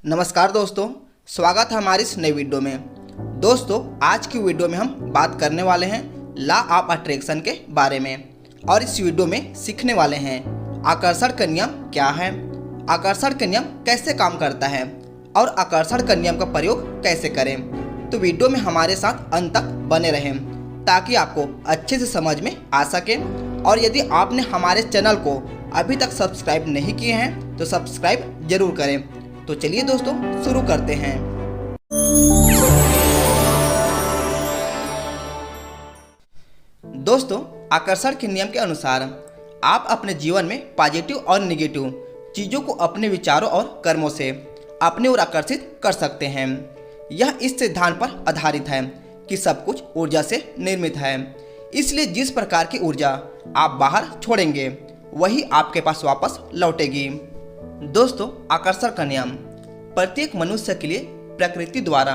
नमस्कार दोस्तों, स्वागत है हमारी इस नई वीडियो में। दोस्तों, आज की वीडियो में हम बात करने वाले हैं लॉ ऑफ अट्रैक्शन के बारे में और इस वीडियो में सीखने वाले हैं आकर्षण का नियम क्या है, आकर्षण का नियम कैसे काम करता है और आकर्षण का नियम का प्रयोग कैसे करें। तो वीडियो में हमारे साथ अंत तक बने रहें ताकि आपको अच्छे से समझ में आ सके। और यदि आपने हमारे चैनल को अभी तक सब्सक्राइब नहीं किए हैं तो सब्सक्राइब जरूर करें। तो चलिए दोस्तों, शुरू करते हैं। दोस्तों, आकर्षण के नियम के अनुसार आप अपने जीवन में पॉजिटिव और नेगेटिव चीज़ों को अपने विचारों और कर्मों से अपनी ओर आकर्षित कर सकते हैं। यह इस सिद्धांत पर आधारित है कि सब कुछ ऊर्जा से निर्मित है, इसलिए जिस प्रकार की ऊर्जा आप बाहर छोड़ेंगे वही आपके पास वापस लौटेगी। दोस्तों, आकर्षण का नियम प्रत्येक मनुष्य के लिए प्रकृति द्वारा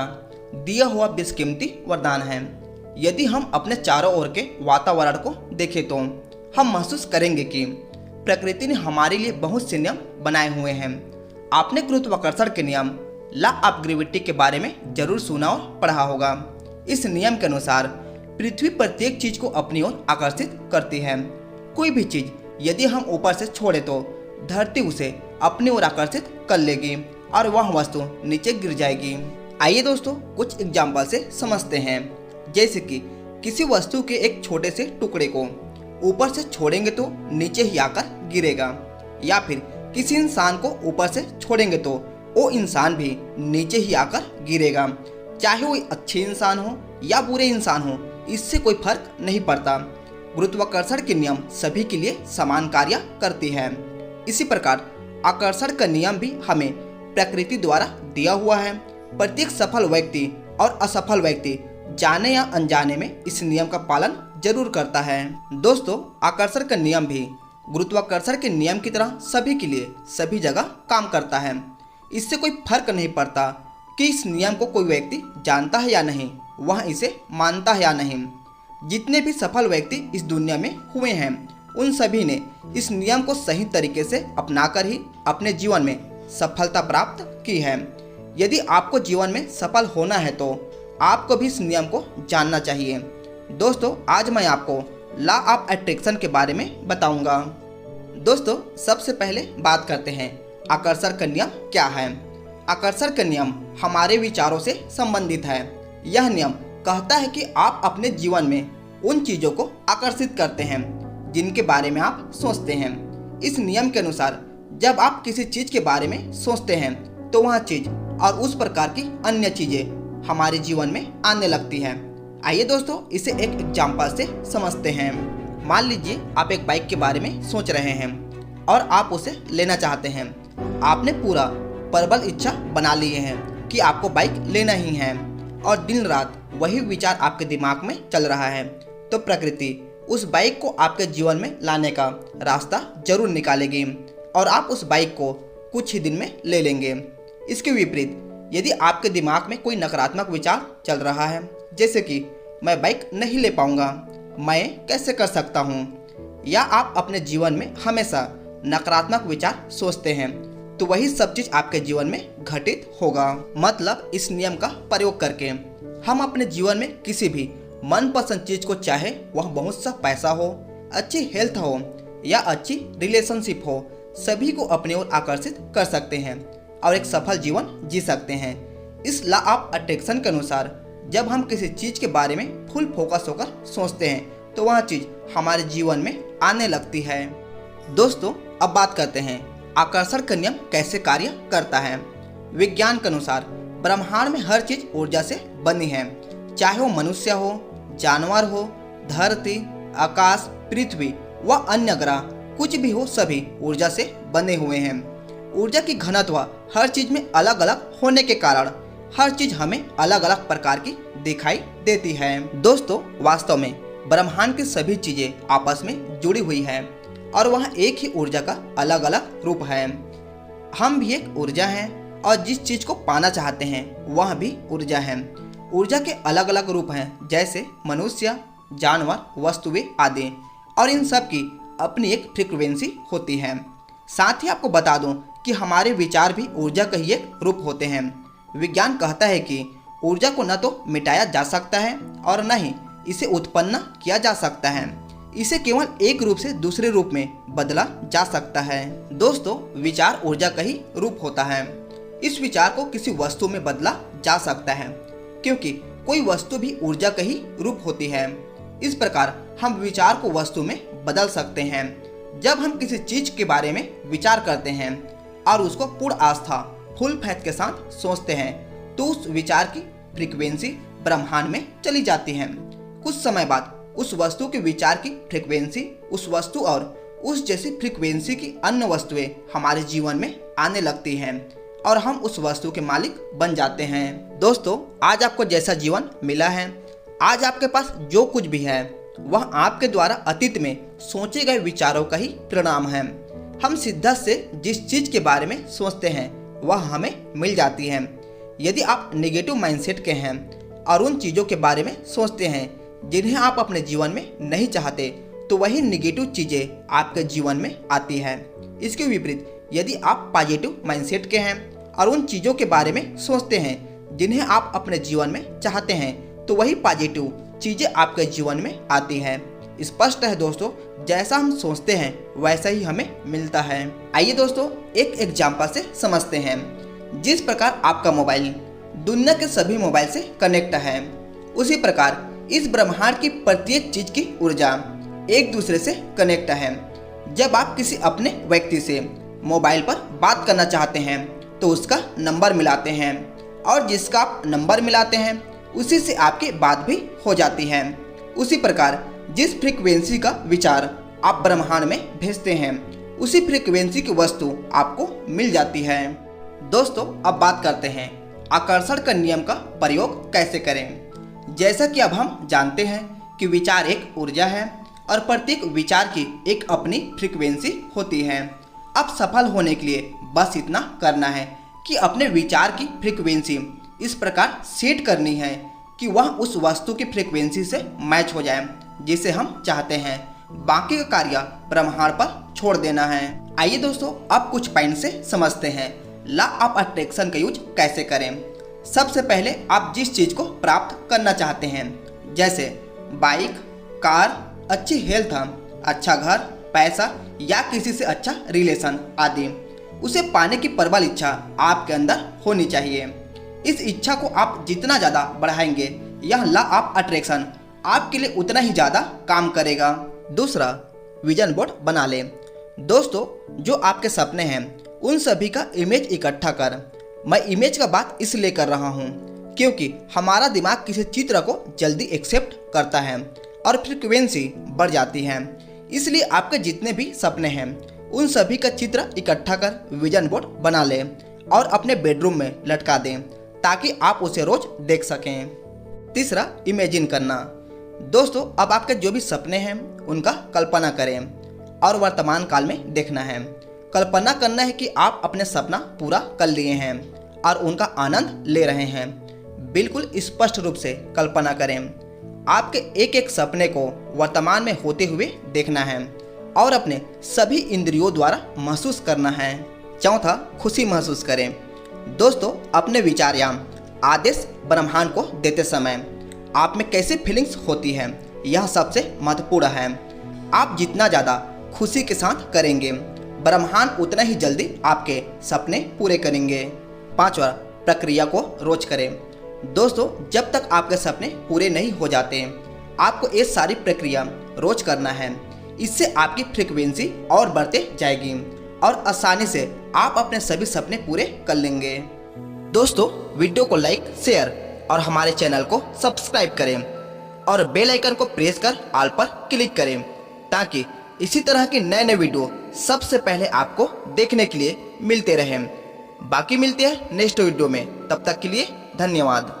दिया हुआ बेशकीमती वरदान है। यदि हम अपने चारों ओर के वातावरण को देखें तो हम महसूस करेंगे कि प्रकृति ने हमारे लिए बहुत से नियम बनाए हुए हैं। आपने गुरुत्वाकर्षण के नियम लॉ ऑफ ग्रेविटी के बारे में जरूर सुना और पढ़ा होगा। इस नियम के अनुसार पृथ्वी प्रत्येक चीज को अपनी ओर आकर्षित करती है। कोई भी चीज यदि हम ऊपर से छोड़े तो धरती उसे अपनी ओर आकर्षित कर लेगी और वह वस्तु नीचे गिर जाएगी। आइए दोस्तों, कुछ एग्जाम्पल से समझते हैं। जैसे कि किसी वस्तु के एक छोटे से टुकड़े को ऊपर से छोड़ेंगे तो नीचे ही आकर गिरेगा, या फिर किसी इंसान को ऊपर से छोड़ेंगे तो वो इंसान भी नीचे ही आकर गिरेगा। चाहे वो अच्छे इंसान हो या बुरे इंसान हो, इससे कोई फर्क नहीं पड़ता। गुरुत्वाकर्षण के नियम सभी के लिए समान कार्य करती है। इसी प्रकार आकर्षण का नियम भी हमें प्रकृति द्वारा दिया हुआ है। प्रत्येक सफल व्यक्ति और असफल व्यक्ति जाने या अनजाने में इस नियम का पालन जरूर करता है। दोस्तों, आकर्षण का नियम भी गुरुत्वाकर्षण के नियम की तरह सभी के लिए सभी जगह काम करता है। इससे कोई फर्क नहीं पड़ता कि इस नियम को कोई व्यक्ति जानता है या नहीं, वह इसे मानता है या नहीं। जितने भी सफल व्यक्ति इस दुनिया में हुए हैं उन सभी ने इस नियम को सही तरीके से अपनाकर ही अपने जीवन में सफलता प्राप्त की है। यदि आपको जीवन में सफल होना है तो आपको भी इस नियम को जानना चाहिए। दोस्तों, आज मैं आपको लॉ ऑफ अट्रैक्शन के बारे में बताऊंगा। दोस्तों, सबसे पहले बात करते हैं आकर्षण का नियम क्या है। आकर्षण का नियम हमारे विचारों से संबंधित है। यह नियम कहता है कि आप अपने जीवन में उन चीज़ों को आकर्षित करते हैं जिनके बारे में आप सोचते हैं। इस नियम के अनुसार जब आप किसी चीज़ के बारे में सोचते हैं तो वह चीज़ और उस प्रकार की अन्य चीज़ें हमारे जीवन में आने लगती है। आइए दोस्तों, इसे एक एग्जाम्पल से समझते हैं। मान लीजिए आप एक बाइक के बारे में सोच रहे हैं और आप उसे लेना चाहते हैं। आपने पूरा प्रबल इच्छा बना लिए हैं कि आपको बाइक लेना ही है और दिन रात वही विचार आपके दिमाग में चल रहा है, तो प्रकृति उस बाइक को आपके जीवन में लाने का रास्ता जरूर निकालेगी और आप उस बाइक को कुछ ही दिन में ले लेंगे। इसके विपरीत यदि आपके दिमाग में कोई नकारात्मक विचार चल रहा है, जैसे कि मैं बाइक नहीं ले पाऊंगा, मैं कैसे कर सकता हूं, या आप अपने जीवन में हमेशा नकारात्मक विचार सोचते हैं, तो वही सब चीज आपके जीवन में घटित होगा। मतलब इस नियम का प्रयोग करके हम अपने जीवन में किसी भी मनपसंद चीज को, चाहे वह बहुत सा पैसा हो, अच्छी हेल्थ हो या अच्छी रिलेशनशिप हो, सभी को अपनी ओर आकर्षित कर सकते हैं और एक सफल जीवन जी सकते हैं। इस लॉ ऑफ अट्रैक्शन के अनुसार जब हम किसी चीज के बारे में फुल फोकस होकर सोचते हैं तो वह चीज हमारे जीवन में आने लगती है। दोस्तों, अब बात करते हैं आकर्षण का नियम कैसे कार्य करता है। विज्ञान के अनुसार ब्रह्मांड में हर चीज ऊर्जा से बनी है, चाहे वो मनुष्य हो, जानवर हो, धरती, आकाश, पृथ्वी व अन्य ग्रह कुछ भी हो, सभी ऊर्जा से बने हुए हैं। ऊर्जा की घनत्व हर चीज में अलग अलग होने के कारण हर चीज हमें अलग अलग प्रकार की दिखाई देती है। दोस्तों, वास्तव में ब्रह्मांड की सभी चीजें आपस में जुड़ी हुई है और वह एक ही ऊर्जा का अलग अलग रूप है। हम भी एक ऊर्जा हैं और जिस चीज को पाना चाहते हैं वह भी ऊर्जा है। ऊर्जा के अलग अलग रूप हैं, जैसे मनुष्य, जानवर, वस्तुएं आदि, और इन सब की अपनी एक फ्रीक्वेंसी होती है। साथ ही आपको बता दूं कि हमारे विचार भी ऊर्जा का ही एक रूप होते हैं। विज्ञान कहता है कि ऊर्जा को न तो मिटाया जा सकता है और न ही इसे उत्पन्न किया जा सकता है। इसे केवल एक रूप से दूसरे रूप में बदला जा सकता है। दोस्तों, विचार ऊर्जा का ही रूप होता है। इस विचार को किसी वस्तु में बदला जा सकता है, क्योंकि कोई वस्तु भी ऊर्जा का ही रूप होती है। इस प्रकार हम विचार को वस्तु में बदल सकते हैं। जब हम किसी चीज के बारे में विचार करते हैं और उसको पूर्ण आस्था, फुल फेथ के साथ सोचते हैं, तो उस विचार की फ्रीक्वेंसी ब्रह्मांड में चली जाती है। कुछ समय बाद उस वस्तु के विचार की फ्रीक्वेंसी उस वस्तु और उस जैसी फ्रीक्वेंसी की अन्य वस्तुएं हमारे जीवन में आने लगती हैं और हम उस वस्तु के मालिक बन जाते हैं। दोस्तों, आज आपको जैसा जीवन मिला है, आज आपके पास जो कुछ भी है, वह आपके द्वारा अतीत में सोचे गए विचारों का ही परिणाम है। हम सिद्धांत से जिस चीज के बारे में सोचते हैं वह हमें मिल जाती है। यदि आप नेगेटिव माइंडसेट के हैं और उन चीज़ों के बारे में सोचते हैं जिन्हें आप अपने जीवन में नहीं चाहते, तो वही नेगेटिव चीज़ें आपके जीवन में आती है। इसके विपरीत यदि आप पॉजिटिव माइंडसेट के हैं और उन चीज़ों के बारे में सोचते हैं जिन्हें आप अपने जीवन में चाहते हैं, तो वही पॉजिटिव चीज़ें आपके जीवन में आती हैं। स्पष्ट है दोस्तों, जैसा हम सोचते हैं वैसा ही हमें मिलता है। आइए दोस्तों, एक एग्जाम्पल से समझते हैं। जिस प्रकार आपका मोबाइल दुनिया के सभी मोबाइल से कनेक्ट है, उसी प्रकार इस ब्रह्मांड की प्रत्येक चीज की ऊर्जा एक दूसरे से कनेक्ट है। जब आप किसी अपने व्यक्ति से मोबाइल पर बात करना चाहते हैं तो उसका नंबर मिलाते हैं, और जिसका आप नंबर मिलाते हैं उसी से आपकी बात भी हो जाती है। उसी प्रकार जिस फ्रीक्वेंसी का विचार आप ब्रह्मांड में भेजते हैं, उसी फ्रीक्वेंसी की वस्तु आपको मिल जाती है। दोस्तों, अब बात करते हैं आकर्षण का नियम का प्रयोग कैसे करें। जैसा कि अब हम जानते हैं कि विचार एक ऊर्जा है और प्रत्येक विचार की एक अपनी फ्रीक्वेंसी होती है। अब सफल होने के लिए बस इतना करना है कि अपने विचार की फ्रीक्वेंसी इस प्रकार सेट करनी है कि वह उस वस्तु की फ्रीक्वेंसी से मैच हो जाए जिसे हम चाहते हैं। बाकी का कार्य ब्रह्मांड पर छोड़ देना है। आइए दोस्तों, अब कुछ पॉइंट से समझते हैं लॉ ऑफ अट्रैक्शन का यूज कैसे करें। सबसे पहले आप जिस चीज को प्राप्त करना चाहते हैं, जैसे बाइक, कार, अच्छी हेल्थ, अच्छा घर, पैसा या किसी से अच्छा रिलेशन आदि, उसे पाने की प्रबल इच्छा आपके अंदर होनी चाहिए। इस इच्छा को आप जितना ज़्यादा बढ़ाएंगे, यह लॉ ऑफ अट्रैक्शन आपके लिए उतना ही ज़्यादा काम करेगा। दूसरा, विजन बोर्ड बना लें। दोस्तों, जो आपके सपने हैं उन सभी का इमेज इकट्ठा कर। मैं इमेज का बात इसलिए कर रहा हूँ क्योंकि हमारा दिमाग किसी चित्र को जल्दी एक्सेप्ट करता है और फ्रीक्वेंसी बढ़ जाती है। इसलिए आपके जितने भी सपने हैं उन सभी का चित्र इकट्ठा कर विजन बोर्ड बना लें और अपने बेडरूम में लटका दें ताकि आप उसे रोज देख सकें। तीसरा, इमेजिन करना। दोस्तों, अब आपके जो भी सपने हैं उनका कल्पना करें और वर्तमान काल में देखना है। कल्पना करना है कि आप अपने सपना पूरा कर लिए हैं और उनका आनंद ले रहे हैं। बिल्कुल स्पष्ट रूप से कल्पना करें। आपके एक एक सपने को वर्तमान में होते हुए देखना है और अपने सभी इंद्रियों द्वारा महसूस करना है। चौथा, खुशी महसूस करें। दोस्तों, अपने विचार या आदेश ब्रह्मांड को देते समय आप में कैसी फीलिंग्स होती है, यह सबसे महत्वपूर्ण है। आप जितना ज़्यादा खुशी के साथ करेंगे, ब्रह्मांड उतना ही जल्दी आपके सपने पूरे करेंगे। पांचवा, प्रक्रिया को रोज करें। दोस्तों, जब तक आपके सपने पूरे नहीं हो जाते, आपको ये सारी प्रक्रिया रोज करना है। इससे आपकी फ्रीक्वेंसी और बढ़ते जाएगी और आसानी से आप अपने सभी सपने पूरे कर लेंगे। दोस्तों, वीडियो को लाइक, शेयर और हमारे चैनल को सब्सक्राइब करें और बेल आइकन को प्रेस कर ऑल पर क्लिक करें ताकि इसी तरह के नए नए वीडियो सबसे पहले आपको देखने के लिए मिलते रहें। बाकी मिलते हैं नेक्स्ट वीडियो में, तब तक के लिए धन्यवाद।